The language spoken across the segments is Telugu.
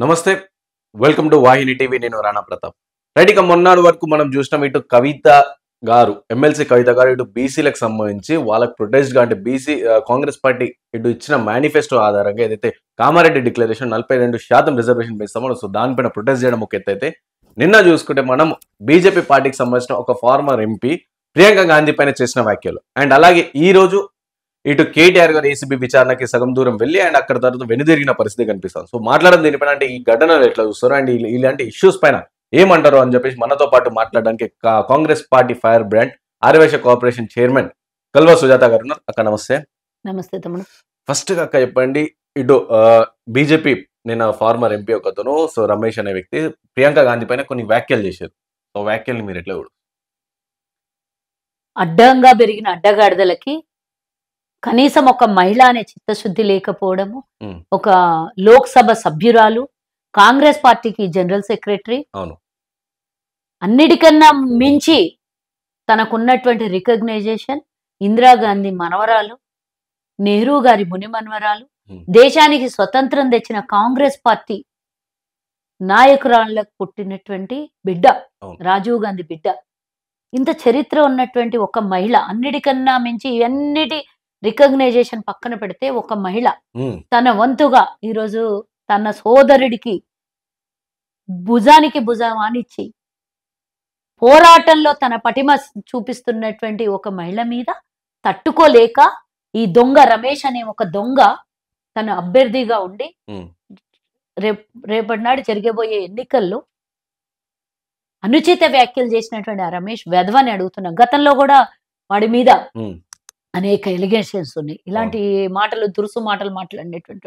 నమస్తే. Welcome to Vahini TV. నేను రాణా ప్రతాప్. రైట్, ఇక మొన్నటి వరకు మనం చూసినాం, ఇటు కవిత గారు, ఎమ్మెల్సీ కవిత గారు ఇటు బీసీలకు సంబంధించి వాళ్ళకి ప్రొటెస్ట్‌గా అంటే బీసీ కాంగ్రెస్ పార్టీ ఇటు ఇచ్చిన మేనిఫెస్టో ఆధారంగా ఏదైతే కామారెడ్డి డిక్లరేషన్ 42% రిజర్వేషన్ పెంచుతామో సో దానిపైన ప్రొటెస్ట్ చేయడం ఒక ఎత్తైతే, నిన్న చూసుకుంటే మనం బీజేపీ పార్టీకి సంబంధించిన ఒక ఫార్మర్ ఎంపీ ప్రియాంక గాంధీ పైన చేసిన వ్యాఖ్యలు అండ్ అలాగే ఈ రోజు ఇటు కేటీఆర్ గారు ఏసీబీ విచారణకి సగం దూరం వెళ్ళి అండ్ అక్కడ తర్వాత వెనుదిరిగిన పరిస్థితి కనిపిస్తుంది. సో మాట్లాడడం దీనిపైన అంటే ఈ ఘటనలు ఎట్లా చూస్తారు అండ్ ఇలాంటి ఇష్యూస్ పైన ఏమంటారు అని చెప్పేసి మనతో పాటు మాట్లాడడానికి Congress party fire brand Aryavysya corporation chairman Kalva Sujatha garu ఉన్నారు. అక్క నమస్తే. నమస్తే తమ్ముడు. ఫస్ట్ గా అక్క చెప్పండి, ఇటు బీజేపీ నిన్న ఫార్మర్ ఎంపీ ఒకతను సో రమేష్ అనే వ్యక్తి ప్రియాంక గాంధీ పైన కొన్ని వ్యాఖ్యలు చేశారు. సో వ్యాఖ్యల్ని మీరు ఎట్లా చూడరు? అడ్డంగా పెరిగిన అడ్డగాడిదలకి కనీసం ఒక మహిళ అనే చిత్తశుద్ధి లేకపోవడము, ఒక లోక్సభ సభ్యురాలు, కాంగ్రెస్ పార్టీకి జనరల్ సెక్రటరీ, అవును, అన్నిటికన్నా మించి తనకున్నటువంటి రికగ్నైజేషన్, ఇందిరాగాంధీ మనవరాలు, నెహ్రూ గారి ముని మనవరాలు, దేశానికి స్వతంత్రం తెచ్చిన కాంగ్రెస్ పార్టీ నాయకురాళ్ళకు పుట్టినటువంటి బిడ్డ, రాజీవ్ గాంధీ బిడ్డ. ఇంత చరిత్ర ఉన్నటువంటి ఒక మహిళ, అన్నిటికన్నా మించి అన్నిటి రికగ్నైజేషన్ పక్కన పెడితే ఒక మహిళ తన వంతుగా ఈరోజు తన సోదరుడికి భుజానికి భుజం ఆనిచ్చి పోరాటంలో తన పటిమ చూపిస్తున్నటువంటి ఒక మహిళ మీద తట్టుకోలేక ఈ దొంగ రమేష్ అనే ఒక దొంగ తన అభ్యర్థిగా ఉండి రేపటి నాడు జరిగబోయే ఎన్నికల్లో అనుచిత వ్యాఖ్యలు చేసినటువంటి ఆ రమేష్ వెధవని అడుగుతున్నా. గతంలో కూడా వాడి మీద అనేక ఎలిగేషన్స్ ఉన్నాయి. ఇలాంటి మాటలు, దురుసు మాటలు మాట్లాడినటువంటి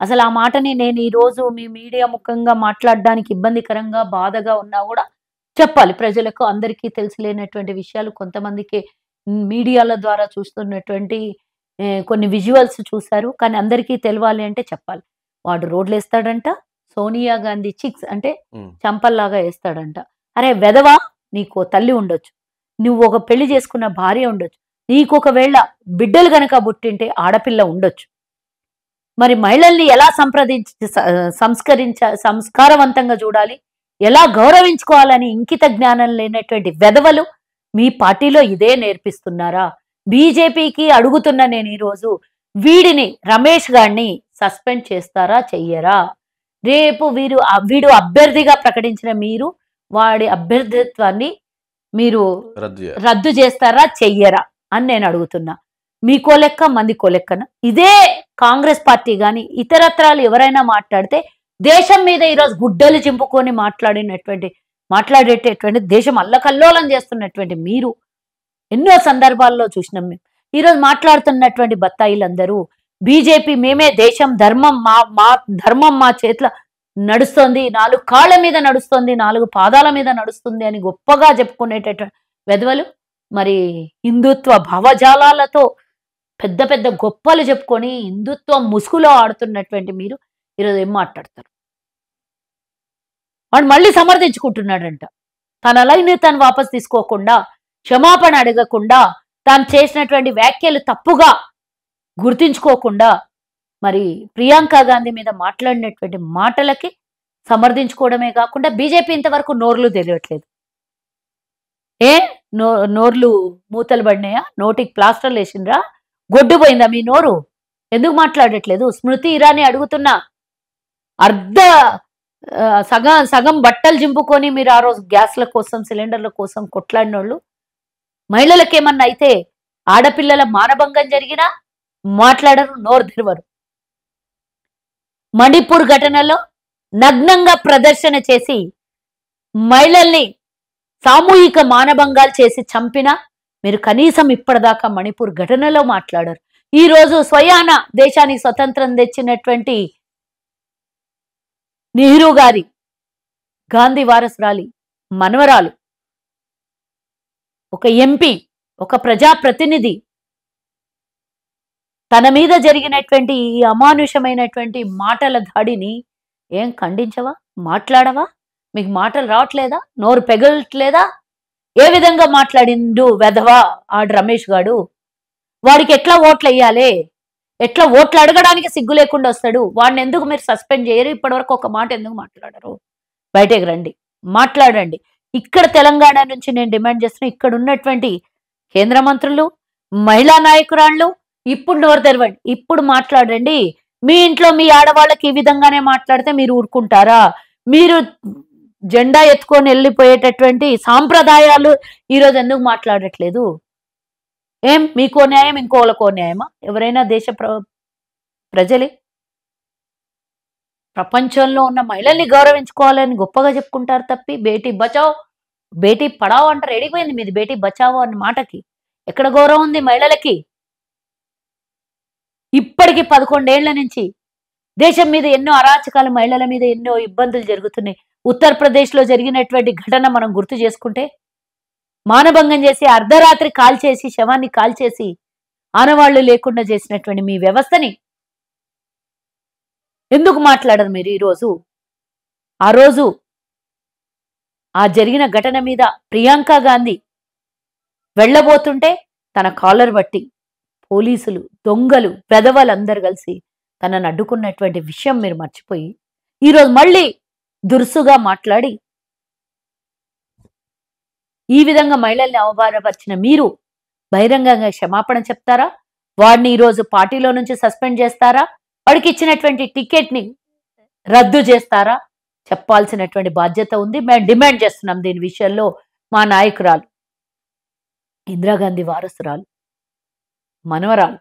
అసలు ఆ మాటని నేను ఈ రోజు మీ మీడియా ముఖంగా మాట్లాడడానికి ఇబ్బందికరంగా బాధగా ఉన్నా కూడా చెప్పాలి. ప్రజలకు అందరికీ తెలిసిలేనటువంటి విషయాలు కొంతమందికి మీడియాల ద్వారా చూస్తున్నటువంటి కొన్ని విజువల్స్ చూశారు, కానీ అందరికీ తెలవాలి అంటే చెప్పాలి. వాడు రోడ్లు వేస్తాడంట, సోనియా గాంధీ చిక్స్ అంటే చంపల్లాగా వేస్తాడంట. అరే వెధవా, నీకు తల్లి ఉండొచ్చు, నువ్వు ఒక పెళ్లి చేసుకున్న భార్య ఉండొచ్చు, నీకు ఒకవేళ బిడ్డలు గనక పుట్టింటే ఆడపిల్ల ఉండొచ్చు. మరి మహిళల్ని ఎలా సంస్కారవంతంగా చూడాలి, ఎలా గౌరవించుకోవాలని ఇంకిత జ్ఞానం లేనటువంటి వెధవలు మీ పార్టీలో ఇదే నేర్పిస్తున్నారా? బీజేపీకి అడుగుతున్న నేను ఈరోజు, వీడిని రమేష్ గారిని సస్పెండ్ చేస్తారా చెయ్యరా? రేపు వీడు అభ్యర్థిగా ప్రకటించిన మీరు వాడి అభ్యర్థిత్వాన్ని మీరు రద్దు చేస్తారా చెయ్యరా అని నేను అడుగుతున్నా. మీకో లెక్క, మందికో లెక్కన. ఇదే కాంగ్రెస్ పార్టీ కానీ ఇతరత్రాలు ఎవరైనా మాట్లాడితే దేశం మీద ఈరోజు గుడ్డలు చింపుకొని మాట్లాడేటటువంటి దేశం అల్లకల్లోలం చేస్తున్నటువంటి మీరు ఎన్నో సందర్భాల్లో చూసినాం. మేము ఈరోజు మాట్లాడుతున్నటువంటి బత్తాయిలందరూ బీజేపీ మేమే దేశం, ధర్మం మా ధర్మం మా చేతిలో నడుస్తుంది, 4 కాళ్ళ మీద నడుస్తుంది, 4 పాదాల మీద నడుస్తుంది అని గొప్పగా చెప్పుకునేటటువంటి వెధవలు మరి హిందుత్వ భావజాలాలతో పెద్ద పెద్ద గొప్పలు చెప్పుకొని హిందుత్వ ముసుగులో ఆడుతున్నటువంటి మీరు ఈరోజు ఏం మాట్లాడతారు? వాడు మళ్ళీ సమర్థించుకుంటున్నాడంట. తన లైన్ తను వాపస్ తీసుకోకుండా, క్షమాపణ అడగకుండా, తాను చేసినటువంటి వ్యాఖ్యలు తప్పుగా గుర్తించుకోకుండా మరి ప్రియాంక గాంధీ మీద మాట్లాడినటువంటి మాటలకి సమర్థించుకోవడమే కాకుండా బీజేపీ ఇంతవరకు నోర్లు తెలియట్లేదు. నోర్లు మూతలు పడినాయా? నోటికి ప్లాస్టర్లు వేసిండ్రా? గొడ్డు పోయిందా మీ నోరు? ఎందుకు మాట్లాడట్లేదు? స్మృతి ఇరానీ అడుగుతున్నా, సగం బట్టలు చింపుకొని మీరు ఆ రోజు గ్యాస్ల కోసం, సిలిండర్ల కోసం కొట్లాడినోళ్ళు, మహిళలకేమన్నా అయితే ఆడపిల్లల మానభంగం జరిగినా మాట్లాడరు, నోరు తెరవరు. మణిపూర్ ఘటనలో నగ్నంగా ప్రదర్శన చేసి మహిళల్ని సామూహిక మానభంగాలు చేసి చంపినా మీరు కనీసం ఇప్పటిదాకా మణిపూర్ ఘటనలో మాట్లాడారు. ఈరోజు స్వయాన దేశానికి స్వతంత్రం తెచ్చినటువంటి నెహ్రూ గారి గాంధీ వారసురాలి మనవరాలు, ఒక ఎంపీ, ఒక ప్రజాప్రతినిధి తన మీద జరిగినటువంటి ఈ అమానుషమైనటువంటి మాటల దాడిని ఏం ఖండించవా? మాట్లాడవా? మీకు మాటలు రావట్లేదా? నోరు పెగలట్లేదా? ఏ విధంగా మాట్లాడిండు వెధవా ఆడు రమేష్ గాడు? వాడికి ఎట్లా ఓట్లు వేయాలి? ఎట్లా ఓట్లు అడగడానికి సిగ్గు లేకుండా వస్తాడు. వాడిని ఎందుకు మీరు సస్పెండ్ చేయరు? ఇప్పటివరకు ఒక మాట ఎందుకు మాట్లాడరు? బయటకు రండి, మాట్లాడండి. ఇక్కడ తెలంగాణ నుంచి నేను డిమాండ్ చేస్తున్నా, ఇక్కడ ఉన్నటువంటి కేంద్ర మంత్రులు, మహిళా నాయకురాళ్ళు ఇప్పుడు నోరు తెరవండి, ఇప్పుడు మాట్లాడండి. మీ ఇంట్లో మీ ఆడవాళ్ళకి ఈ విధంగానే మాట్లాడితే మీరు ఊరుకుంటారా? మీరు జెండా ఎత్తుకొని వెళ్ళిపోయేటటువంటి సాంప్రదాయాలు ఈరోజు ఎందుకు మాట్లాడట్లేదు? ఏం మీకో న్యాయం ఇంకోళ్ళకో న్యాయమా? ఎవరైనా ప్రజలే ప్రపంచంలో ఉన్న మహిళల్ని గౌరవించుకోవాలని గొప్పగా చెప్పుకుంటారు తప్పి బేటీ బచావ్ బేటీ పడావ్ అంటారు. ఎడిపోయింది మీది బేటీ బచావో అన్న మాటకి? ఎక్కడ గౌరవం ఉంది మహిళలకి? ఇప్పటికి 11 ఏళ్ల నుంచి దేశం మీద ఎన్నో అరాచకాలు, మహిళల మీద ఎన్నో ఇబ్బందులు జరుగుతున్నాయి. ఉత్తరప్రదేశ్లో జరిగినటువంటి ఘటన మనం గుర్తు చేసుకుంటే, మానభంగం చేసి అర్ధరాత్రి కాల్చేసి శవాన్ని కాల్చేసి ఆనవాళ్లు లేకుండా చేసినటువంటి మీ వ్యవస్థని ఎందుకు మాట్లాడరు మీరు ఈరోజు? ఆ రోజు ఆ జరిగిన ఘటన మీద ప్రియాంక గాంధీ వెళ్ళబోతుంటే తన కాలర్ బట్టి పోలీసులు, దొంగలు, పెదవలందరూ కలిసి తనను అడ్డుకున్నటువంటి విషయం మీరు మర్చిపోయి ఈరోజు మళ్ళీ దురుసుగా మాట్లాడి ఈ విధంగా మహిళల్ని అవమానపరిచిన మీరు బహిరంగంగా క్షమాపణ చెప్తారా? వాడిని ఈరోజు పార్టీలో నుంచి సస్పెండ్ చేస్తారా? వాడికి ఇచ్చినటువంటి టికెట్ని రద్దు చేస్తారా? చెప్పాల్సినటువంటి బాధ్యత ఉంది. మేము డిమాండ్ చేస్తున్నాం దీని విషయంలో. మా నాయకురాలు, ఇందిరాగాంధీ వారసురాలు, మనవరాలు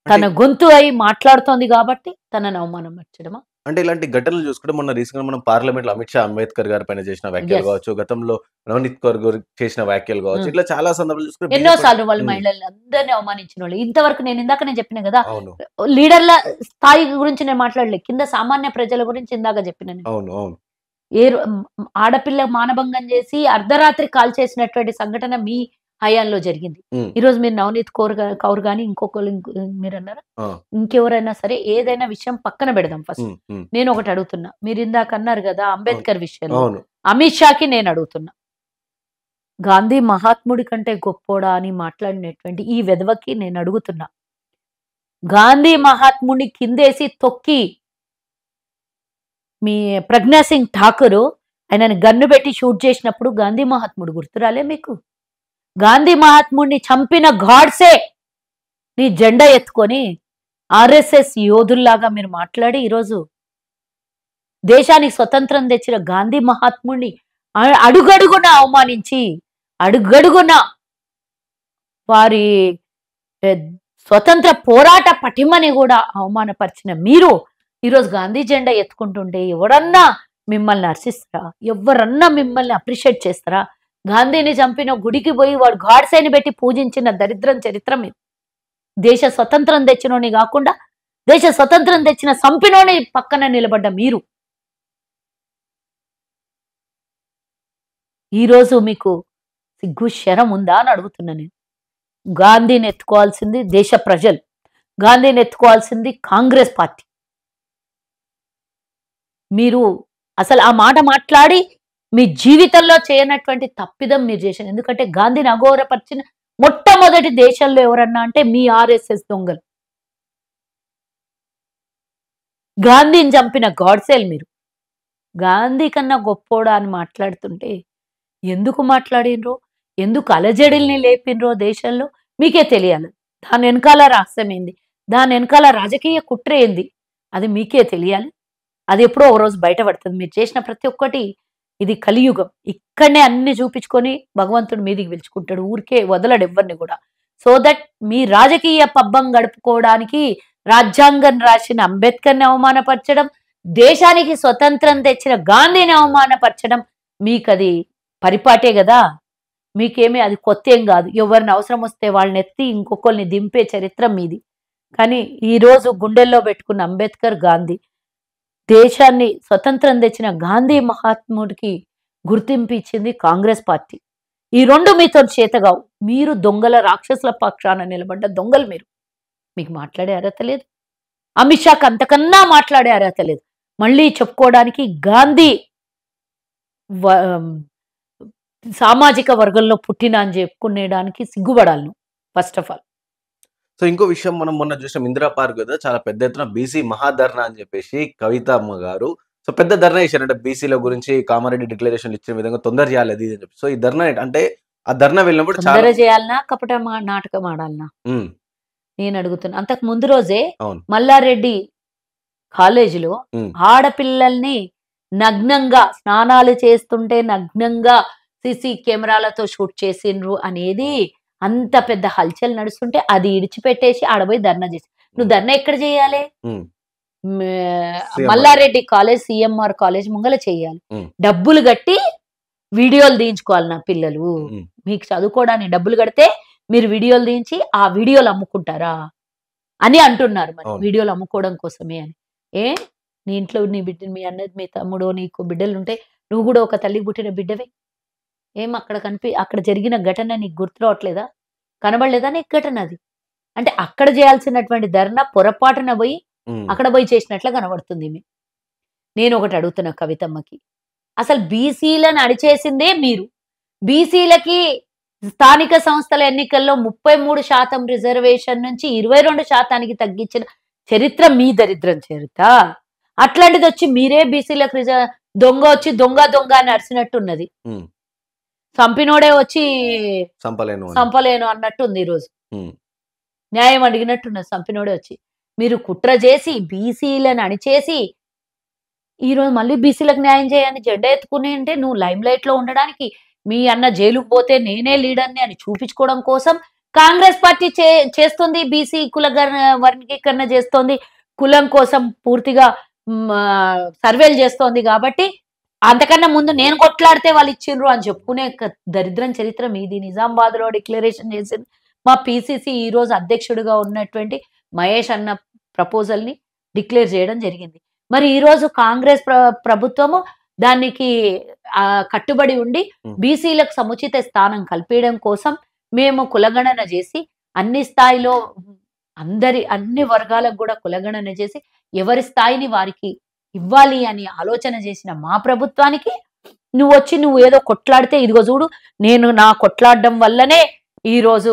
తన గొంతు అయి మాట్లాడుతోంది కాబట్టి తనను అవమానపరచడమా? అంటే ఇలాంటి ఘటనలు చూసుకుంటే మొన్న రీసెంట్ గా మనం పార్లమెంట్ లో అమిత్ షా అంబేద్కర్ గారి పైన చేసిన వ్యాఖ్యలు కావచ్చు, గతంలో నవనీత్ కౌర్ గారు చేసిన వ్యాఖ్యలు కావచ్చు, ఇట్లా చాలా సందర్భాలు చూసుకుంటే ఎన్నోసార్లు వాళ్ళు మహిళల్ని అందరినీ అవమానించిన వాళ్ళు. ఇంతవరకు నేను చెప్పిన కదా, అవును లీడర్ల స్థాయి గురించి నేను మాట్లాడలేదు, కింద సామాన్య ప్రజల గురించి ఇందాక చెప్పిన నేను. అవును అవును ఆడపిల్ల మానభంగం చేసి అర్ధరాత్రి కాల్ చేసినటువంటి సంఘటన మీ హయాంలో జరిగింది. ఈరోజు మీరు నవనీత్ కౌర్ గాని ఇంకొకరు మీరు అన్నారా, ఇంకెవరైనా సరే ఏదైనా విషయం పక్కన పెడదాం. ఫస్ట్ నేను ఒకటి అడుగుతున్నా, మీరు ఇందాక అన్నారు కదా అంబేద్కర్ విషయంలో, అమిత్ షాకి నేను అడుగుతున్నా, గాంధీ మహాత్ముడి కంటే గొప్పోడా అని మాట్లాడినటువంటి ఈ వెధవకి నేను అడుగుతున్నా, గాంధీ మహాత్ముడిని కిందేసి తొక్కి మీ ప్రజ్ఞా సింగ్ ఠాకూర్ ఆయనని గన్ను పెట్టి షూట్ చేసినప్పుడు గాంధీ మహాత్ముడు గుర్తురాలే మీకు? గాంధీ మహాత్ముడిని చంపిన గాడ్సే నీ జెండా ఎత్తుకొని ఆర్ఎస్ఎస్ యోధుల్లాగా మీరు మాట్లాడి ఈరోజు దేశానికి స్వతంత్రం తెచ్చిన గాంధీ మహాత్ముడిని అడుగడుగున అవమానించి, అడుగడుగున వారి స్వతంత్ర పోరాట పటిమని కూడా అవమానపరిచిన మీరు ఈరోజు గాంధీ జెండా ఎత్తుకుంటుంటే ఎవరన్నా మిమ్మల్ని హర్షిస్తారా? ఎవరన్నా మిమ్మల్ని అప్రిషియేట్ చేస్తారా? గాంధీని చంపిన గుడికి పోయి వాడు గాడ్సేని పెట్టి పూజించిన దరిద్రం చరిత్ర మీరు. దేశ స్వతంత్రం తెచ్చినోని కాకుండా దేశ స్వతంత్రం తెచ్చిన సంపినోని పక్కన నిలబడ్డ మీరు ఈరోజు మీకు సిగ్గు శరం ఉందా అని అడుగుతున్నా నేను. గాంధీని ఎత్తుకోవాల్సింది దేశ ప్రజలు, గాంధీని ఎత్తుకోవాల్సింది కాంగ్రెస్ పార్టీ. మీరు అసలు ఆ మాట మాట్లాడి మీ జీవితంలో చేయనటువంటి తప్పిదం మీరు చేశారు. ఎందుకంటే గాంధీని అగౌరవపరిచిన మొట్టమొదటి దేశంలో ఎవరన్నా అంటే మీ ఆర్ఎస్ఎస్ దొంగలు. గాంధీని చంపిన గాడ్సేల్ మీరు. గాంధీ కన్నా గొప్పోడా అని మాట్లాడుతుంటే ఎందుకు మాట్లాడినరో, ఎందుకు అలజడిల్ని లేపినరో దేశంలో మీకే తెలియాలి. దాని వెనకాల రహస్యం ఏంది, దాని వెనకాల రాజకీయ కుట్ర ఏంది, అది మీకే తెలియాలి. అది ఎప్పుడో ఒక రోజు బయటపడుతుంది. మీరు చేసిన ప్రతి ఒక్కటి ఇది కలియుగం. ఇక్కడనే అన్ని చూపించుకొని భగవంతుడు మీదికి పిలుచుకుంటాడు, ఊరికే వదలడు ఎవరిని కూడా. సో దట్ మీ రాజకీయ పబ్బం గడుపుకోవడానికి రాజ్యాంగం రాసిన అంబేద్కర్ని అవమానపరచడం, దేశానికి స్వతంత్రం తెచ్చిన గాంధీని అవమానపరచడం మీకు అది పరిపాటే కదా. మీకేమీ అది కొత్త ఏం కాదు. ఎవరిని అవసరం వస్తే వాళ్ళని ఎత్తి ఇంకొకరిని దింపే చరిత్ర మీది. కానీ ఈరోజు గుండెల్లో పెట్టుకున్న అంబేద్కర్, గాంధీ, దేశాన్ని స్వతంత్రం తెచ్చిన గాంధీ మహాత్ముడికి గుర్తింపు ఇచ్చింది కాంగ్రెస్ పార్టీ. ఈ రెండు మీతో చేతగావు. మీరు దొంగల రాక్షసుల పక్షాన నిలబడ్డ దొంగలు మీరు. మీకు మాట్లాడే అర్హత లేదు. అమిత్ షాకి అంతకన్నా మాట్లాడే అర్హత లేదు. మళ్ళీ చెప్పుకోవడానికి గాంధీ సామాజిక వర్గంలో పుట్టిన అని చెప్పుకునేడానికి సిగ్గుపడాలి నువ్వు ఫస్ట్ ఆఫ్ ఆల్. సో ఇంకో విషయం మనం మొన్న చూసాం ఇందిరా పార్క్ కదా చాలా పెద్ద ఎత్తున బీసీ మహాధర్నా అని చెప్పేసి కవిత అమ్మ గారు సో పెద్ద ధర్నా చేశారంటే బీసీల గురించి కామారెడ్డి డిక్లరేషన్ ఇచ్చిన విధంగా తొందర చేయాలి అది ఇది అని చెప్పి. సో ఈ ధర్నా అంటే ఆ ధర్నా వెళ్ళినప్పుడు చాలా తొందర చేయాలనా కపట నాటకం ఆడాలనా ఉమ్, నేను అడుగుతున్నా. అంతకు ముందు రోజే అవును మల్లారెడ్డి కాలేజీలో ఉమ్, ఆడపిల్లల్ని నగ్నంగా స్నానాలు చేస్తుంటే నగ్నంగా సీసీ కెమెరాలతో షూట్ చేసిండ్రు అనేది అంత పెద్ద హల్చల్ నడుస్తుంటే అది ఇడిచిపెట్టేసి ఆడపోయి ధర్నా చేసి నువ్వు ధర్నా ఎక్కడ చేయాలి? ఉమ్, మల్లారెడ్డి కాలేజ్ సిఎంఆర్ కాలేజ్ ముంగల చేయాలి. ఉమ్, డబ్బులు కట్టి వీడియోలు తీయించుకోవాలి. నా పిల్లలు ఉమ్, మీకు చదువుకోవడానికి డబ్బులు కడితే మీరు వీడియోలు తీయించి ఆ వీడియోలు అమ్ముకుంటారా అని అంటున్నారు. మరి అవును. వీడియోలు అమ్ముకోవడం కోసమే అని. ఏ నీ ఇంట్లో నీ బిడ్డ మీ అన్నది మీ తమ్ముడు నీకు బిడ్డలు ఉంటే నువ్వు కూడా ఒక తల్లికి పుట్టిన బిడ్డవే. ఏం అక్కడ జరిగిన ఘటన నీకు గుర్తు రావట్లేదా? కనబడలేదా నీకు ఘటన అది? అంటే అక్కడ చేయాల్సినటువంటి ధర్నా పొరపాటున పోయి ఉమ్, అక్కడ పోయి చేసినట్లు కనబడుతుంది ఈమె. నేను ఒకటి అడుగుతున్నా కవితమ్మకి, అసలు బీసీలను అడిచేసిందే మీరు. బీసీలకి స్థానిక సంస్థల ఎన్నికల్లో 33% రిజర్వేషన్ నుంచి 22% తగ్గించిన చరిత్ర మీ దరిద్రం చరిత్ర. అట్లాంటిది వచ్చి మీరే బీసీలకు దొంగ వచ్చి దొంగ దొంగ అని అరిచినట్టున్నది. ఉమ్, చంపినోడే వచ్చి చంపలేను అని. చంపలేను అన్నట్టుంది ఈరోజు. ఉమ్, న్యాయం అడిగినట్టున్నది చంపినోడే వచ్చి. మీరు కుట్ర చేసి బీసీలను అణిచేసి ఈరోజు మళ్ళీ బీసీలకు న్యాయం చేయని జెండా ఎత్తుకుని అంటే నువ్వు లైమ్ లైట్ లో ఉండడానికి, మీ అన్న జైలుకు పోతే నేనే లీడర్ని అని చూపించుకోవడం కోసం కాంగ్రెస్ పార్టీ చేస్తుంది. బీసీ వర్గీకరణ చేస్తోంది, కులం కోసం పూర్తిగా సర్వేలు చేస్తోంది. కాబట్టి అంతకన్నా ముందు నేను కొట్లాడితే వాళ్ళు ఇచ్చిండ్రు అని చెప్పుకునే దరిద్రం చరిత్ర మీది. నిజామాబాద్ లో డిక్లరేషన్ చేసింది మా పిసిసి ఈ రోజు అధ్యక్షుడిగా ఉన్నటువంటి మహేష్ అన్న ప్రపోజల్ ని డిక్లేర్ చేయడం జరిగింది. మరి ఈ రోజు కాంగ్రెస్ ప్రభుత్వము దానికి కట్టుబడి ఉండి బీసీలకు సముచిత స్థానం కల్పించడం కోసం మేము కులగణన చేసి అన్ని స్థాయిలో అన్ని వర్గాలకు కూడా కులగణన చేసి ఎవరి స్థాయిని వారికి ఇవ్వాలి అని ఆలోచన చేసిన మా ప్రభుత్వానికి నువ్వు ఏదో కొట్లాడితే ఇదిగో చూడు నేను నా కొట్లాడడం వల్లనే ఈ రోజు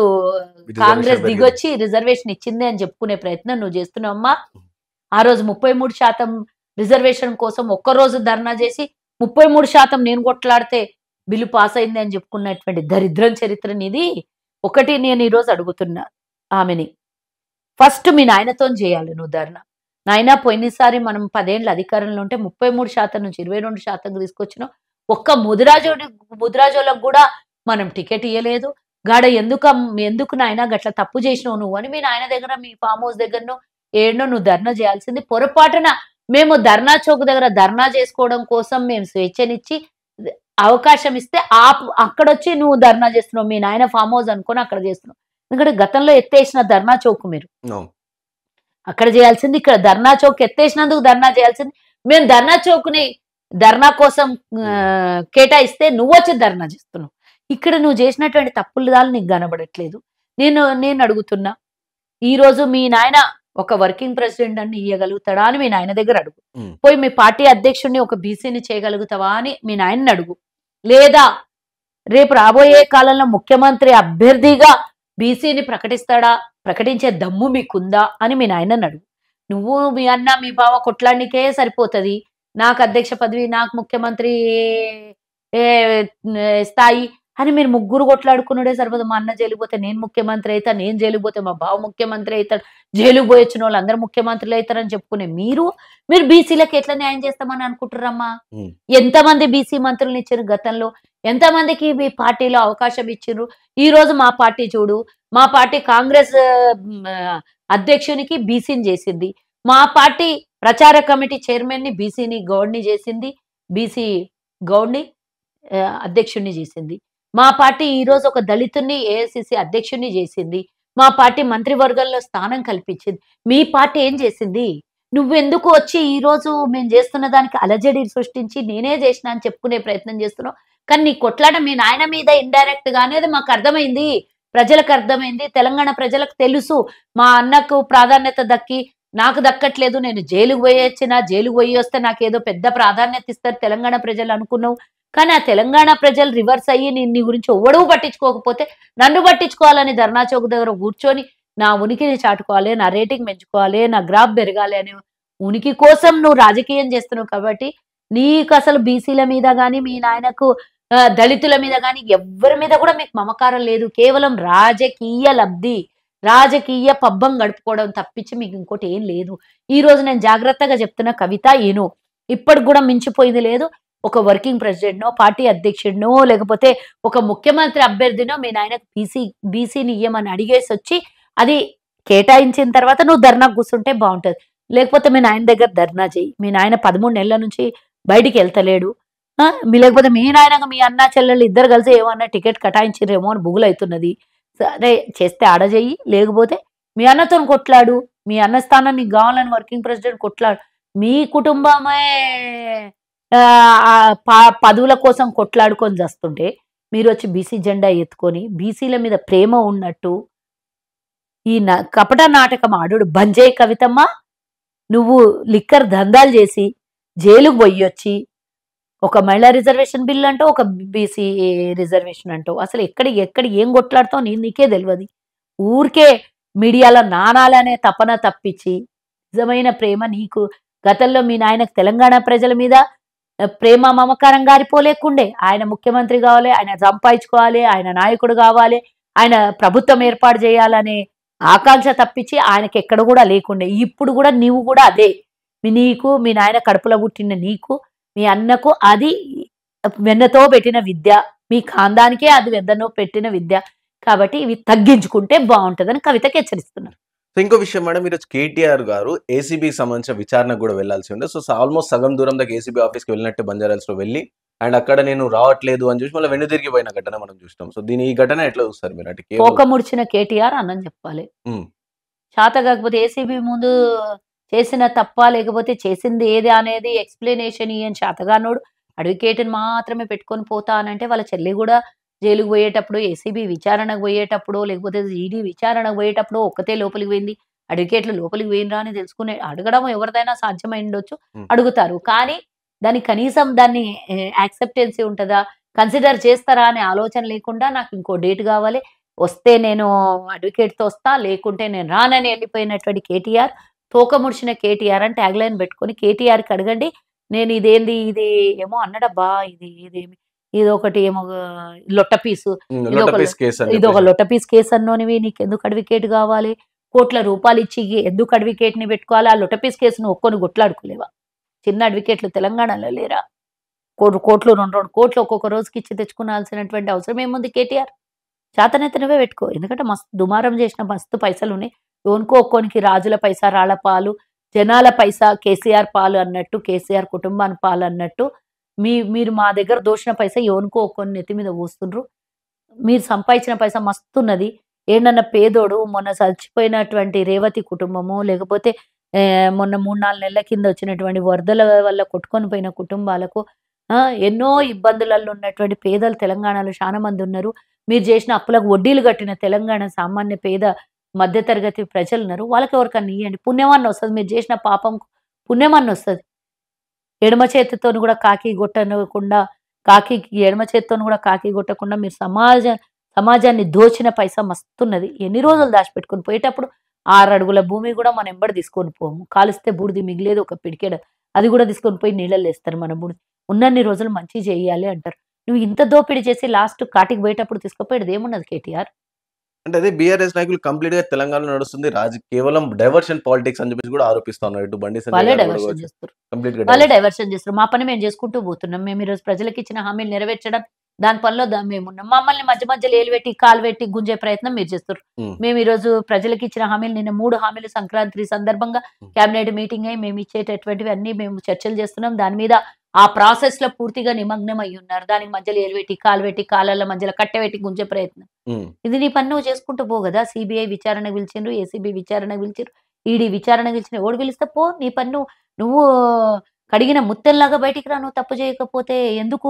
కాంగ్రెస్ దిగొచ్చి రిజర్వేషన్ ఇచ్చింది అని చెప్పుకునే ప్రయత్నం నువ్వు చేస్తున్నావు అమ్మా. ఆ రోజు 33% రిజర్వేషన్ కోసం ఒక్కరోజు ధర్నా చేసి 33% నేను కొట్లాడితే బిల్లు పాస్ అయింది అని చెప్పుకున్నటువంటి దరిద్రం చరిత్ర నీది. ఒకటి నేను ఈరోజు అడుగుతున్నా ఆమెని, ఫస్ట్ మీ నాయనతో చేయాలి నువ్వు ధర్నా. నాయన పోయినసారి మనం 10 ఏళ్ళ అధికారంలో ఉంటే 33% నుంచి 22% తీసుకొచ్చినాం. ఒక్క ముదిరాజోళ్ళకు కూడా మనం టికెట్ ఇవ్వలేదు. గాడ ఎందుకు నాయన గట్ల తప్పు చేసినావు నువ్వు అని మీ నాయన దగ్గర మీ ఫామ్ హౌస్ దగ్గరనో ఏడనో నువ్వు ధర్నా చేయాల్సింది. పొరపాటున మేము ధర్నా చౌక్ దగ్గర ధర్నా చేసుకోవడం కోసం మేము స్వేచ్ఛనిచ్చి అవకాశం ఇస్తే అక్కడొచ్చి నువ్వు ధర్నా చేస్తున్నావు. మీ నాయన ఫామ్ హౌస్ అనుకొని అక్కడ చేస్తున్నావు. ఎందుకంటే గతంలో ఎత్తేసిన ధర్నా చౌక్ మీరు అక్కడ చేయాల్సింది, ఇక్కడ ధర్నా చౌక్ ఎత్తేసినందుకు ధర్నా చేయాల్సింది. మేము ధర్నా చౌక్ని ధర్నా కోసం కేటాయిస్తే నువ్వు వచ్చి ధర్నా చేస్తున్నావు. ఇక్కడ నువ్వు చేసినటువంటి తప్పులు దాలు నీకు కనబడట్లేదు. నేను అడుగుతున్నా, ఈరోజు మీ నాయన ఒక వర్కింగ్ ప్రెసిడెంట్ అని ఇయ్యగలుగుతాడా అని మీ నాయన దగ్గర అడుగు. పోయి మీ పార్టీ అధ్యక్షుడిని ఒక బీసీని చేయగలుగుతావా అని మీ నాయనని అడుగు. లేదా రేపు రాబోయే కాలంలో ముఖ్యమంత్రి అభ్యర్థిగా బీసీని ప్రకటించే దమ్ము మీకుందా అని మీ నాయనని అడుగు. నువ్వు మీ అన్న మీ బావ కొట్లాడినికే సరిపోతుంది. నాకు అధ్యక్ష పదవి, నాకు ముఖ్యమంత్రి స్థాయి అని మీరు ముగ్గురు కొట్లాడుకున్నాడే సరిపోదు. మా అన్న జైలుకు పోతే నేను ముఖ్యమంత్రి అవుతా, నేను జైలుకు పోతే మా బావ ముఖ్యమంత్రి అవుతాడు, జైలుకు పోయి వచ్చిన వాళ్ళు అందరూ ముఖ్యమంత్రులు అవుతారని చెప్పుకునే మీరు బీసీలకు ఎట్లా న్యాయం చేస్తామని అనుకుంటారమ్మా? ఎంతమంది బీసీ మంత్రులను ఇచ్చారు గతంలో? ఎంతమందికి మీ పార్టీలో అవకాశం ఇచ్చారు? ఈ రోజు మా పార్టీ చూడు, మా పార్టీ కాంగ్రెస్ అధ్యక్షునికి బీసీని చేసింది. మా పార్టీ ప్రచార కమిటీ చైర్మన్ ని బీసీని గౌడ్ని చేసింది, బీసీ గౌడ్ని అధ్యక్షుడిని చేసింది. మా పార్టీ ఈ రోజు ఒక దళితుడిని ఏఐసిసి అధ్యక్షుడిని చేసింది. మా పార్టీ మంత్రివర్గంలో స్థానం కల్పించింది. మీ పార్టీ ఏం చేసింది? నువ్వెందుకు వచ్చి ఈ రోజు మేము చేస్తున్న దానికి అలజడి సృష్టించి నేనే చేసిన అని చెప్పుకునే ప్రయత్నం చేస్తున్నావు? కానీ నీ కొట్లాట మీ నాయన మీద ఇండైరెక్ట్ గా అనేది మాకు అర్థమైంది, ప్రజలకు అర్థమైంది, తెలంగాణ ప్రజలకు తెలుసు. మా అన్నకు ప్రాధాన్యత దక్కి నాకు దక్కట్లేదు, నేను జైలుకు పోయి వస్తే నాకేదో పెద్ద ప్రాధాన్యత ఇస్తారు తెలంగాణ ప్రజలు అనుకున్నావు. కానీ ఆ తెలంగాణ ప్రజలు రివర్స్ అయ్యి నీ గురించి ఎవ్వడూ పట్టించుకోకపోతే నన్ను పట్టించుకోవాలని ధర్నా చౌక్ దగ్గర కూర్చొని నా ఉనికిని చాటుకోవాలి, నా రేటింగ్ పెంచుకోవాలి, నా గ్రాఫ్ పెరగాలి అనే ఉనికి కోసం నువ్వు రాజకీయం చేస్తున్నావు కాబట్టి, నీకసలు బీసీల మీద గాని, మీ నాయనకు దళితుల మీద గాని, ఎవ్వరి మీద కూడా మీకు మమకారం లేదు. కేవలం రాజకీయ లబ్ధి, రాజకీయ పబ్బం గడుపుకోవడం తప్పించి మీకు ఇంకోటి ఏం లేదు. ఈరోజు నేను జాగ్రత్తగా చెప్తున్న కవిత ఇను. ఇప్పటికి కూడా మించిపోయింది లేదు. ఒక వర్కింగ్ ప్రెసిడెంట్‌నో, పార్టీ అధ్యక్షుడినో, లేకపోతే ఒక ముఖ్యమంత్రి అభ్యర్థినో మీ నాయనకు బీసీని ఇయ్యమని అడిగేసొచ్చి, అది కేటాయించిన తర్వాత నువ్వు ధర్నాకు కూర్చుంటే బావుంటది. లేకపోతే మీ నాయన దగ్గర ధర్నా చెయ్యి. మీ నాయన 13 నెలల నుంచి బయటికెళ్తలేడు. లేకపోతే మీ నాయనకు మీ అన్న చెల్లెళ్ళు ఇద్దరు కలిసి ఏమన్నా టికెట్ కటాయించిర్రేమో అని బుగులైతున్నది. సరే చేస్తే ఆడ చెయ్యి. లేకపోతే మీ అన్నతోని కొట్లాడు. మీ అన్న స్థానం నీకు గావాలని వర్కింగ్ ప్రెసిడెంట్ కొట్లాడు. మీ కుటుంబమే పదవుల కోసం కొట్లాడుకొని చస్తుంటే, మీరొచ్చి బీసీ జెండా ఎత్తుకొని, బీసీల మీద ప్రేమ ఉన్నట్టు ఈ కపట నాటకం ఆడుడు బంద్ చేయి కవితమ్మ. నువ్వు లిక్కర్ దందాలు చేసి, జైలుకు పొయ్యొచ్చి, ఒక మహిళా రిజర్వేషన్ బిల్ అంటావు, ఒక బీసీ రిజర్వేషన్ అంటావు. అసలు ఎక్కడ ఏం కొట్లాడతావు నీకే తెలవది. ఊరికే మీడియాలో నానాలనే తపన తప్పించి, నిజమైన ప్రేమ నీకు గతంలో మీ నాయనకు తెలంగాణ ప్రజల మీద ప్రేమ మమకారం గారిపోలేకుండే. ఆయన ముఖ్యమంత్రి కావాలి, ఆయన సంపాదించుకోవాలి, ఆయన నాయకుడు కావాలి, ఆయన ప్రభుత్వం ఏర్పాటు చేయాలనే ఆకాంక్ష తప్పించి ఆయనకి ఎక్కడ కూడా లేకుండే. ఇప్పుడు కూడా నీవు కూడా అదే. నీకు మీ నాయన కడుపులో పుట్టిన నీకు, మీ అన్నకు అది వెన్నతో పెట్టిన విద్య, మీ ఖాందానికే అది వెన్నతో పెట్టిన విద్య. కాబట్టి ఇవి తగ్గించుకుంటే బాగుంటదని కవితకి హెచ్చరిస్తున్నారు. సో ఇంకో విషయం మేడం, ఈరోజు కేటీఆర్ గారు ఏసీబీకి సంబంధించిన విచారణకు కూడా వెళ్లాల్సి ఉండే. సో ఆల్మోస్ట్ సగం దూరం దాకా ఏసీబీ ఆఫీస్కి వెళ్ళినట్టు బంజారాల్స్లో వెళ్ళి అండ్ అక్కడ నేను రావట్లేదు అని చూసి మళ్ళీ వెన్ను తిరిగి పోయిన ఘటన మనం చూస్తాం. సో ఈ ఘటన ఎట్లా చూస్తారు మీరు? అంటే కోక ముడిచిన కేటీఆర్ అన్నని చెప్పాలి. చేత కాకపోతే ఏసీబీ ముందు చేసిన తప్ప లేకపోతే చేసింది ఏది అనేది ఎక్స్ప్లెనేషన్ ఇయ్యని చేతగానోడు అడ్వకేట్ని మాత్రమే పెట్టుకొని పోతా అనంటే, వాళ్ళ చెల్లి కూడా జైలుకు పోయేటప్పుడు, ఏసీబీ విచారణకు పోయేటప్పుడు, లేకపోతే ఈడీ విచారణకు పోయేటప్పుడు ఒక్కతే లోపలికి పోయింది. అడ్వకేట్లు లోపలికి పోయినరా అని తెలుసుకునే అడగడం ఎవరిదైనా సాధ్యమై ఉండొచ్చు, అడుగుతారు. కానీ కనీసం దాన్ని యాక్సెప్టెన్సీ ఉంటుందా, కన్సిడర్ చేస్తారా అనే ఆలోచన లేకుండా నాకు ఇంకో డేట్ కావాలి, వస్తే నేను అడ్వకేట్‌తో వస్తా, లేకుంటే నేను రానని వెళ్ళిపోయినటువంటి కేటీఆర్, తోక ముడిచిన కేటీఆర్ అని ట్యాగ్‌లైన్ పెట్టుకొని కేటీఆర్‌కి అడగండి. నేను ఇది ఏమో అన్నాడబ్బా! ఇదేమి ఇదొకటి ఏమో లొట్ట పీసు. ఇదొక లొట్ట పీస్ కేసు అన్నోనివి నీకెందుకు అడ్వకేట్ కావాలి? కోట్ల రూపాయలు ఇచ్చి ఎందుకు అడ్వకేట్‌ని పెట్టుకోవాలి? ఆ లొట్ట పీస్ కేసును ఒక్కొని కొట్లాడుకోలేవా? చిన్న అడ్వకేట్లు తెలంగాణలో లేరా? కోట్లు 2 కోట్లు ఒక్కొక్క రోజుకి ఇచ్చి తెచ్చుకోవాల్సినటువంటి అవసరం ఏముంది కేటీఆర్? చేతనైతే నువ్వే పెట్టుకో. ఎందుకంటే మస్తు దుమారం చేసిన మస్తు పైసలున్నాయి. ఎవనికో ఒక్కోనికి రాజుల పైసా, రాళ్ల పాలు, జనాల పైసా, కేసీఆర్ పాలు అన్నట్టు, కేసీఆర్ కుటుంబాన్ని పాలు అన్నట్టు మీరు మా దగ్గర దోచిన పైసా ఎవనికో ఒక్కొని నెత్తి మీద పోస్తుండ్రు. మీరు సంపాదించిన పైసా మస్తున్నది. ఏంటన్నా పేదోడు మొన్న చచ్చిపోయినటువంటి రేవతి కుటుంబము, లేకపోతే మొన్న 3-4 నెలల కింద వచ్చినటువంటి వరదల వల్ల కొట్టుకొని పోయిన కుటుంబాలకు ఎన్నో ఇబ్బందులలో ఉన్నటువంటి పేదలు తెలంగాణలో చాలా మంది ఉన్నారు. మీరు చేసిన అప్పులకు వడ్డీలు కట్టిన తెలంగాణ సామాన్య పేద మధ్యతరగతి ప్రజలు ఉన్నారు. వాళ్ళకి ఎవరికన్నా ఇయ్యండి. పుణ్యమన్న వస్తది. మీరు చేసిన పాపంకు పుణ్యమన్న వస్తది. ఎడమ చేతితోని కూడా కాకి కొట్టకుండా, ఎడమ చేతితోని కూడా కాకి కొట్టకుండా మీరు సమాజాన్ని దోచిన పైసా మస్తున్నది. ఎన్ని రోజులు దాచిపెట్టుకొని పోయేటప్పుడు 6 అడుగుల భూమి కూడా మనం ఎంబడి తీసుకొని పోము. కాలిస్తే బూడిది మిగిలేదు ఒక పిడికెడ. అది కూడా తీసుకొని పోయి నీళ్ళల్లో వేస్తారు మన బూడిది. ఉన్నన్ని రోజులు మంచి చేయాలి అంటారు. నువ్వు ఇంత దోపిడీ చేసి లాస్ట్ కాటికి పోయేటప్పుడు తీసుకుపోయేది ఏమున్నది కేటీఆర్? అంటే అదే బీఆర్ఎస్ నాయకులు కంప్లీట్ గా తెలంగాణలో నడుస్తుంది కేవలం డైవర్షన్ పాలిటిక్స్ అని చెప్పేసి కూడా ఆరోపిస్తున్నారు. ఇటు బండి వాళ్ళే డైవర్షన్ చేస్తారు. మా పని మేము చేసుకుంటూ పోతున్నాం. మేము ఈరోజు ప్రజలకు ఇచ్చిన హామీలు నెరవేర్చడం దాని పనిలో మేమున్నాం. మమ్మల్ని మధ్యలో ఏలు పెట్టి కాలు పెట్టి గుంజే ప్రయత్నం మీరు చేస్తారు. మేము ఈరోజు ప్రజలకు ఇచ్చిన హామీలు, నిన్న 3 హామీలు సంక్రాంతి సందర్భంగా కేబినెట్ మీటింగ్ అయ్యి మేము ఇచ్చేటటువంటివి అన్ని మేము చర్చలు చేస్తున్నాం. దాని మీద ఆ ప్రాసెస్ లో పూర్తిగా నిమగ్నం అయ్యి ఉన్నారు. దానికి మధ్యలో ఏలు పెట్టి కాలు పెట్టి కాళ్ళ మధ్యలో కట్టెపెట్టి గుంజే ప్రయత్నం. ఇది నీ పని నువ్వు చేసుకుంటూ పో కదా. సిబిఐ విచారణ పిలిచిండ్రు, ఏసీబీ విచారణ పిలిచిండ్రు, ఈడీ విచారణ పిలిచిన ఎవడు పిలిస్తే పో. నీ పని నువ్వు కడిగిన ముత్తెల్లాగా బయటికి రా. నువ్వు తప్పు చేయకపోతే ఎందుకు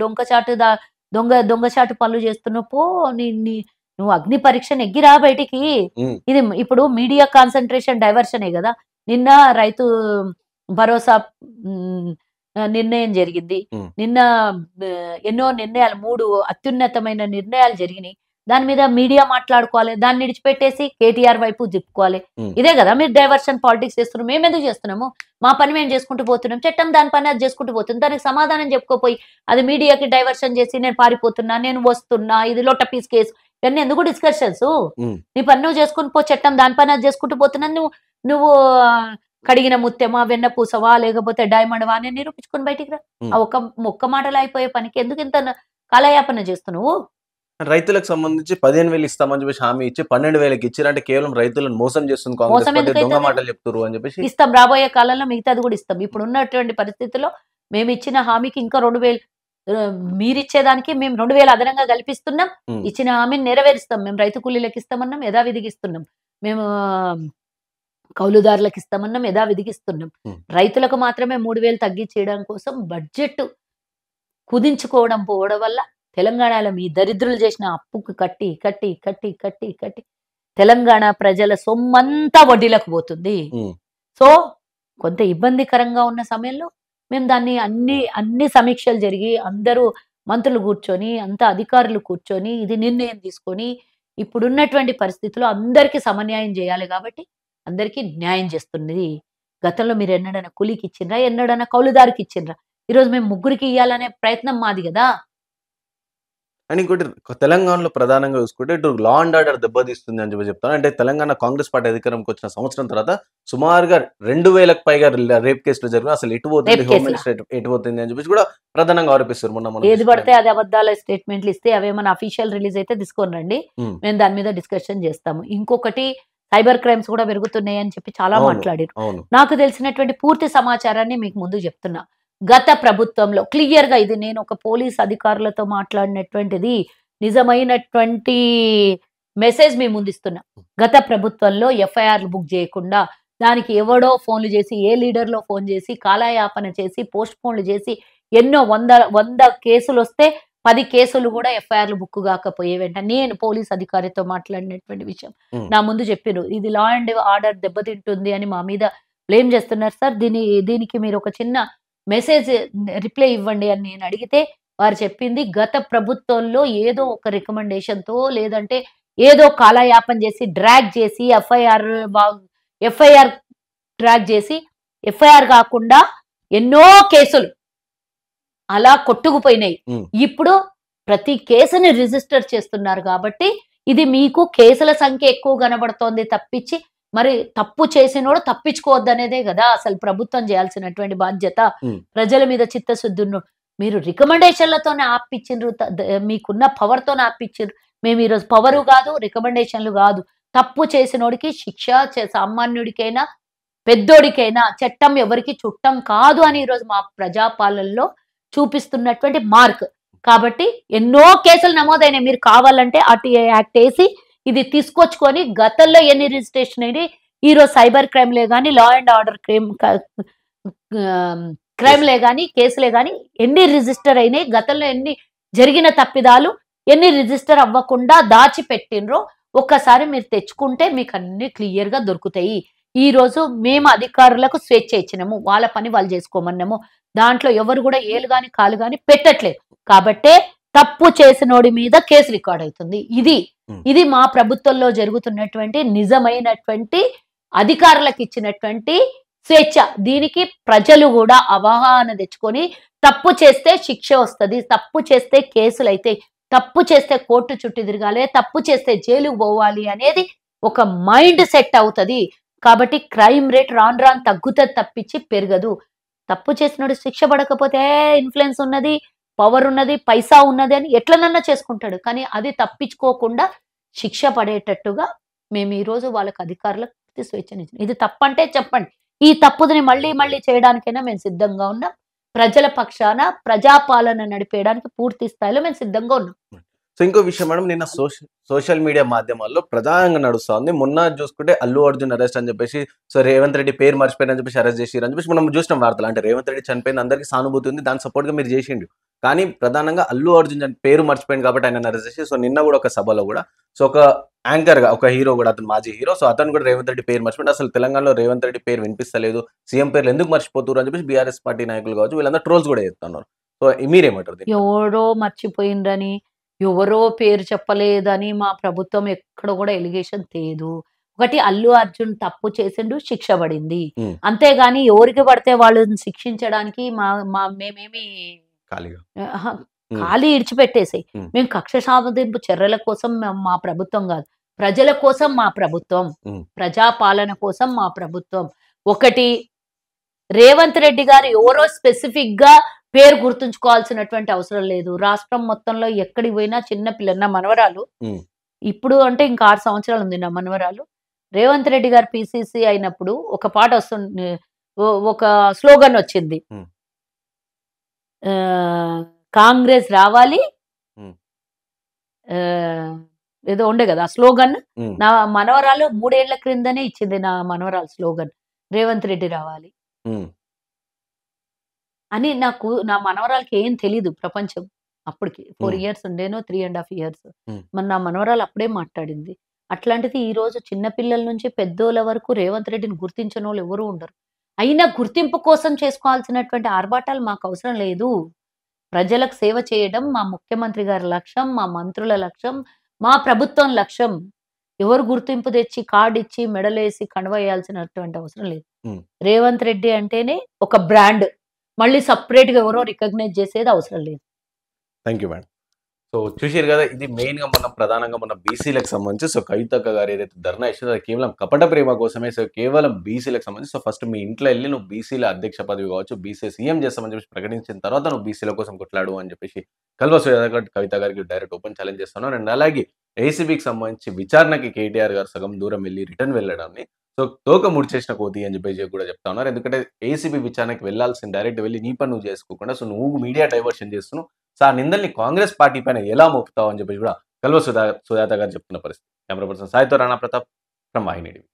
దొంగచాటు పనులు చేస్తున్నావు? పో. నువ్వు అగ్ని పరీక్ష నెగ్గిరా బయటికి. ఇది ఇప్పుడు మీడియా కాన్సన్ట్రేషన్ డైవర్షనే కదా. నిన్న రైతు భరోసా నిర్ణయం జరిగింది. నిన్న ఎన్నో నిర్ణయాలు, 3 అత్యున్నతమైన నిర్ణయాలు జరిగినాయి. దాని మీద మీడియా మాట్లాడుకోవాలి, దాన్ని విడిచిపెట్టేసి కేటీఆర్ వైపు తిప్పుకోవాలి. ఉమ్, ఇదే కదా మీరు డైవర్షన్ పాలిటిక్స్ చేస్తున్నాం. మేము ఎందుకు చేస్తున్నాము? మా పని మేము చేసుకుంటూ పోతున్నాం, చట్టం దాని పని అది చేసుకుంటూ పోతుంది. దానికి సమాధానం చెప్పుకోపోయి అది మీడియాకి డైవర్షన్ చేసి నేను పారిపోతున్నా, నేను వస్తున్నా, ఇది లొట్ట పీస్ కేసు, ఇవన్నీ ఎందుకు డిస్కషన్స్? ఉమ్, నీ పని నువ్వు చేసుకుని పో, చట్టం దాని పని అది చేసుకుంటూ పోతున్నా. నువ్వు నువ్వు కడిగిన ముత్యమా, వెన్న పూసవా, లేకపోతే డైమండ్ వా అని నిరూపించుకొని బయటికి రా. ఉమ్. ఆ ఒక్క మాటలో అయిపోయే పనికి ఎందుకు ఇంత కాలయాపన చేస్తున్నావు? రైతులకు సంబంధించి 15,000 ఇస్తామని చెప్పేసి హామీ ఇచ్చి 12,000కి ఇచ్చారంటే కేవలం రైతులను మోసం చేస్తుంది కాంగ్రెస్ మోసం పార్టీ, ఎందుకైతుంది? దొంగ మాటలు చెప్తున్నారు అని చెప్పేసి. ఇస్తాం, రాబోయే కాలంలో మిగతాది కూడా ఇస్తాం. ఇప్పుడు ఉన్నటువంటి పరిస్థితుల్లో మేము ఇచ్చిన హామీకి ఇంకా 2,000 మీరిచ్చేదానికి మేము 2,000 అదనంగా కల్పిస్తున్నాం. ఉమ్, ఇచ్చిన హామీని నెరవేరుస్తాం. మేము రైతు కూలీలకు ఇస్తామన్నాం, యథావిధికి ఇస్తున్నాం. మేము కౌలుదారులకు ఇస్తామన్నాం, యథావిధికి ఇస్తున్నాం. ఉమ్. రైతులకు మాత్రమే 3,000 తగ్గించేయడం కోసం బడ్జెట్ కుదించుకోవడం పోవడం వల్ల తెలంగాణలో మీ దరిద్రులు చేసిన అప్పుకు కట్టి కట్టి కట్టి కట్టి కట్టి తెలంగాణ ప్రజల సొమ్మంతా వడ్డీలకు పోతుంది. ఉమ్, సో కొంత ఇబ్బందికరంగా ఉన్న సమయంలో మేము దాన్ని అన్ని సమీక్షలు జరిగి అందరూ మంత్రులు కూర్చొని, అంతా అధికారులు కూర్చొని ఇది నిర్ణయం తీసుకొని ఇప్పుడున్నటువంటి పరిస్థితుల్లో అందరికీ సమన్యాయం చేయాలి కాబట్టి అందరికీ న్యాయం చేస్తున్నది. గతంలో మీరు ఎన్నడైనా కూలీకి ఇచ్చిండ్రా? ఎన్నడైనా కౌలుదారికి ఇచ్చిండ్రా? ఈరోజు మేము ముగ్గురికి ఇయ్యాలనే ప్రయత్నం మాది కదా. అండ్ ఇంకోటి తెలంగాణలో ప్రధానంగా చూసుకుంటే ఇటు లా అండ్ ఆర్డర్ దెబ్బతీస్తుంది అని చెప్పి చెప్తాను. అంటే తెలంగాణ కాంగ్రెస్ పార్టీ అధికారంకి వచ్చిన సంవత్సరం తర్వాత సుమారుగా 2,000కు పైగా రేప్ కేసులు జరిగిన అసలు ఎటు పోతుంది, రేప్ హోమ్ కేసులా? మినిస్టర్ ఎటు పోతుంది అని చెప్పేసి కూడా ప్రధానంగా ఆరోపిస్తారు. మొన్న మనం ఏది పడితే చూసుకున్నాం. అది అబద్ధాల స్టేట్మెంట్లు ఇస్తే అవేమన్నా అఫీషియల్ రిలీజ్ అయితే తీసుకొని రండి, ఉమ్, మేము దాని మీద డిస్కషన్ చేస్తాము. ఇంకొకటి సైబర్ క్రైమ్స్ కూడా పెరుగుతున్నాయి అని చెప్పి చాలా అవును, మాట్లాడారు. అవును, నాకు తెలిసినటువంటి పూర్తి సమాచారాన్ని మీకు ముందు చెప్తున్నా. గత ప్రభుత్వంలో క్లియర్ గా ఇది నేను ఒక పోలీస్ అధికారులతో మాట్లాడినటువంటిది నిజమైనటువంటి మెసేజ్ మీ ముందు ఇస్తున్నా. గత ప్రభుత్వంలో ఎఫ్ఐఆర్లు బుక్ చేయకుండా దానికి ఎవడో ఫోన్లు చేసి, ఏ లీడర్లో ఫోన్ చేసి, కాలయాపన చేసి, పోస్ట్ పోన్లు చేసి ఎన్నో వంద కేసులు వస్తే 10 కేసులు కూడా ఎఫ్ఐఆర్లు బుక్ కాకపోయేవంట. నేను పోలీస్ అధికారితో మాట్లాడినటువంటి విషయం ఉమ్, నా ముందు చెప్పారు. ఇది లా అండ్ ఆర్డర్ దెబ్బతింటుంది అని మా మీద బ్లేమ్ చేస్తున్నారు సార్. దీనికి మీరు ఒక చిన్న మెసేజ్ రిప్లై ఇవ్వండి అని నేను అడిగితే వారు చెప్పింది, గత ప్రభుత్వంలో ఏదో ఒక రికమెండేషన్తో లేదంటే ఏదో కాలయాపన చేసి డ్రాగ్ చేసి ఎఫ్ఐఆర్ డ్రాగ్ చేసి ఎఫ్ఐఆర్ కాకుండా ఎన్నో కేసులు అలా కొట్టుకుపోయినాయి. ఉమ్, ఇప్పుడు ప్రతి కేసుని రిజిస్టర్ చేస్తున్నారు కాబట్టి ఇది మీకు కేసుల సంఖ్య ఎక్కువ కనబడుతోంది తప్పించి మరి తప్పు చేసినోడు తప్పించుకోవద్దనేదే కదా అసలు ప్రభుత్వం చేయాల్సినటువంటి బాధ్యత. ఉమ్, ప్రజల మీద చిత్తశుద్ధి ఉన్నోడు. మీరు రికమెండేషన్లతోనే ఆపిచ్చిండ్రు, మీకున్న పవర్తోనే ఆపిచ్చిండ్రు. మేము ఈరోజు పవరు కాదు, రికమెండేషన్లు కాదు. తప్పు చేసినోడికి శిక్ష, సామాన్యుడికైనా పెద్దోడికైనా చట్టం ఎవరికి చుట్టం కాదు అని ఈరోజు మా ప్రజాపాలనలో చూపిస్తున్నటువంటి మార్క్. కాబట్టి ఎన్నో కేసులు నమోదైనాయి. మీరు కావాలంటే ఆర్టీఐ యాక్ట్ వేసి ఇది తీసుకొచ్చుకొని గతంలో ఎన్ని రిజిస్ట్రేషన్ అయినాయి, ఈరోజు సైబర్ క్రైమ్లే కానీ, లా అండ్ ఆర్డర్ క్రైమ్లే కానీ, కేసులే కానీ ఎన్ని రిజిస్టర్ అయినాయి, గతంలో ఎన్ని జరిగిన తప్పిదాలు ఎన్ని రిజిస్టర్ అవ్వకుండా దాచిపెట్టినరో ఒక్కసారి మీరు తెచ్చుకుంటే మీకు అన్ని క్లియర్ గా దొరుకుతాయి. ఈ రోజు మేము అధికారులకు స్వేచ్ఛ ఇచ్చినాము, వాళ్ళ పని వాళ్ళు చేసుకోమన్నాము. దాంట్లో ఎవరు కూడా ఏలు గాని కాలు గాని పెట్టట్లేదు. కాబట్టే తప్పు చేసినోడి మీద కేసు రికార్డ్ అవుతుంది. ఇది మా ప్రభుత్వంలో జరుగుతున్నటువంటి నిజమైనటువంటి అధికారులకు ఇచ్చినటువంటి స్వేచ్ఛ. దీనికి ప్రజలు కూడా అవగాహన తెచ్చుకొని తప్పు చేస్తే శిక్ష వస్తుంది, తప్పు చేస్తే కేసులు అయితే, తప్పు చేస్తే కోర్టు చుట్టూ తిరగాలి, తప్పు చేస్తే జైలుకు పోవాలి అనేది ఒక మైండ్ సెట్ అవుతుంది. కాబట్టి క్రైమ్ రేట్ రాను తగ్గుతుంది తప్పించి పెరగదు. తప్పు చేసినోడు శిక్ష పడకపోతే ఇన్ఫ్లుయెన్స్ ఉన్నది, పవర్ ఉన్నది, పైసా ఉన్నది అని ఎట్లనన్నా చేసుకుంటాడు. కానీ అది తప్పించుకోకుండా శిక్ష పడేటట్టుగా మేము ఈరోజు వాళ్ళకి అధికారులకు పూర్తి స్వేచ్ఛనిచ్చాం. ఇది తప్పంటే చెప్పండి, ఈ తప్పుదని మళ్ళీ చేయడానికైనా మేము సిద్ధంగా ఉన్నాం. ప్రజల పక్షాన ప్రజాపాలన నడిపేయడానికి పూర్తి స్థాయిలో మేము సిద్ధంగా ఉన్నాం. సో ఇంకో విషయం మేడం, నిన్న సోషల్ మీడియా మాధ్యమాల్లో ప్రధానంగా నడుస్తా ఉంది. మొన్న చూసుకుంటే అల్లు అర్జున్ అరెస్ట్ అని చెప్పేసి, సో రేవంత్ రెడ్డి పేరు మర్చిపోయిన చెప్పేసి అరెస్ట్ చేసిరు అని చెప్పేసి మనం చూసిన వార్తలు. అంటే రేవంత్ రెడ్డి చనిపోయింది అందరికీ సానుభూతి ఉంది, దాని సపోర్ట్ గా మీరు చేసిండు. కానీ ప్రధానంగా అల్లు అర్జున్ పేరు మర్చిపోయింది కాబట్టి ఆయన అరెస్ట్ చేసి, సో నిన్న కూడా ఒక సభలో కూడా సో ఒక యాంకర్ గా ఒక హీరో కూడా, అతను మాజీ హీరో, సో అతను కూడా రేవంత్ రెడ్డి పేరు మర్చిపోయింది. అసలు తెలంగాణలో రేవంత్ రెడ్డి పేరు వినిపిస్తలేదు, సీఎం పేర్లు ఎందుకు మర్చిపోతున్నారు అని చెప్పేసి బీఆర్ఎస్ పార్టీ నాయకులు కావచ్చు వీళ్ళందరూ ట్రోల్స్ కూడా చేస్తున్నారు. సో మీరేమంటారు? ఎవరో మర్చిపోయిండ్రని ఎవరో పేరు చెప్పలేదని మా ప్రభుత్వం ఎక్కడ కూడా ఎలిగేషన్ తేదు. ఒకటి అల్లు అర్జున్ తప్పు చేసిండు, శిక్ష పడింది. హ్మ్. అంతేగాని ఎవరికి పడితే వాళ్ళని శిక్షించడానికి మా మా మేమేమి ఖాళీగా. అహా! హ్మ్. ఖాళీ ఇడిచిపెట్టేసేయి. హ్మ్. మేము కక్ష సాధింపు చర్యల కోసం మా ప్రభుత్వం గాదు. ప్రజల కోసం మా ప్రభుత్వం. హ్మ్. ప్రజా పాలన కోసం మా ప్రభుత్వం. ఒకటి రేవంత్ రెడ్డి గారు ఎవరో స్పెసిఫిక్‌గా పేరు గుర్తుంచుకోవాల్సినటువంటి అవసరం లేదు. రాష్ట్రం మొత్తంలో ఎక్కడికి పోయినా చిన్న పిల్ల నా మనవరాలు. హ్మ్. ఇప్పుడు అంటే ఇంకా 6 సంవత్సరాలుంది నా మనవరాలు. రేవంత్ రెడ్డి గారు పీసీసీ అయినప్పుడు ఒక పాట వస్తుంది. ఒక స్లోగన్ వచ్చింది. హ్మ్. ఆహ్, కాంగ్రెస్ రావాలి. హ్మ్. ఆహ్, ఏదో ఉండే గదా! ఆ స్లోగన్. హ్మ్. నా మనవరాలు 3 ఏళ్ల క్రిందనే ఇచ్చింది నా మనవరాలు స్లోగన్. రేవంత్ రెడ్డి రావాలి. హ్మ్. అని నా మనవరాలికి ఏం తెలీదు ప్రపంచం. అప్పటికి 4 హ్మ్. ఇయర్స్ ఉండేనో, 3 ½ ఇయర్స్. హ్మ్. మరి నా మనవరాలు అప్పుడే మాట్లాడింది. అట్లాంటిది ఈరోజు చిన్న పిల్లల నుంచి పెద్దోళ్ళ వరకు రేవంత్ రెడ్డిని గుర్తించనోళ్ళు ఎవరు ఉండరు. అయినా గుర్తింపు కోసం చేసుకోవాల్సినటువంటి ఆర్భాటాలు మాకవసరం లేదు. ప్రజలకు సేవ చేయడం మా ముఖ్యమంత్రి గారి లక్ష్యం, మా మంత్రుల లక్ష్యం, మా ప్రభుత్వం లక్ష్యం. ఎవరు గుర్తింపు తెచ్చి, కార్డిచ్చి, మెడలేసి, కండువెయ్యాల్సినటువంటి అవసరం లేదు. హ్మ్. రేవంత్ రెడ్డి అంటేనే ఒక బ్రాండ్. మళ్ళీ సెపరేట్‌గా ఎవరో రికగ్నైజ్ చేసేది అవసరం లేదు. Thank you madam. సో చూసిర్రు గదా! ఇది మెయిన్‌గా మనం ప్రధానంగా మన బీసీలకు సంబంధించి కవితక్క గారు ఏదైతే ధర్నా ఇచ్చారో అది కేవలం కపట ప్రేమ కోసమే. కేవలం బీసీలకు సంబంధించి ఫస్ట్ మీ ఇంట్లో ఎళ్లి నువ్వు బీసీల అధ్యక్ష పదవి కావచ్చు, బీసీ సీఎం చేస్తామని చెప్పేసి ప్రకటించిన తర్వాత నువ్వు బీసీల కోసం కొట్లాడు అని చెప్పేసి కల్వ సుధాకర్ కవిత గారికి డైరెక్ట్ ఓపెన్ ఛాలెంజ్ చేస్తున్నారు. అండ్ అలాగే ఏసీబీకి సంబంధించి విచారణకి కేటీఆర్ గారు సగం దూరం వెళ్లి రిటర్న్ వెళ్ళడాన్ని తోక ముడిచేసిన కోతి అని చెప్పేసి కూడా చెప్తా ఉన్నారు. ఎందుకంటే ఏసీబీ విచారణకి వెళ్ళాల్సింది డైరెక్ట్ వెళ్లి నీ పని నువ్వు చేసుకోకుండా నువ్వు మీడియా డైవర్షన్ చేస్తున్నావు. ఆ నిందల్ని కాంగ్రెస్ పార్టీ పైన ఎలా మోపుతావు అని చెప్పేసి కూడా కల్వ సుధాకర్ గారు చెప్తున్న పరిస్థితి. కెమెరా పర్సన్ సాయితో రాణా ప్రతాప్ ఫ్రమ్ వాహిని టీవీ.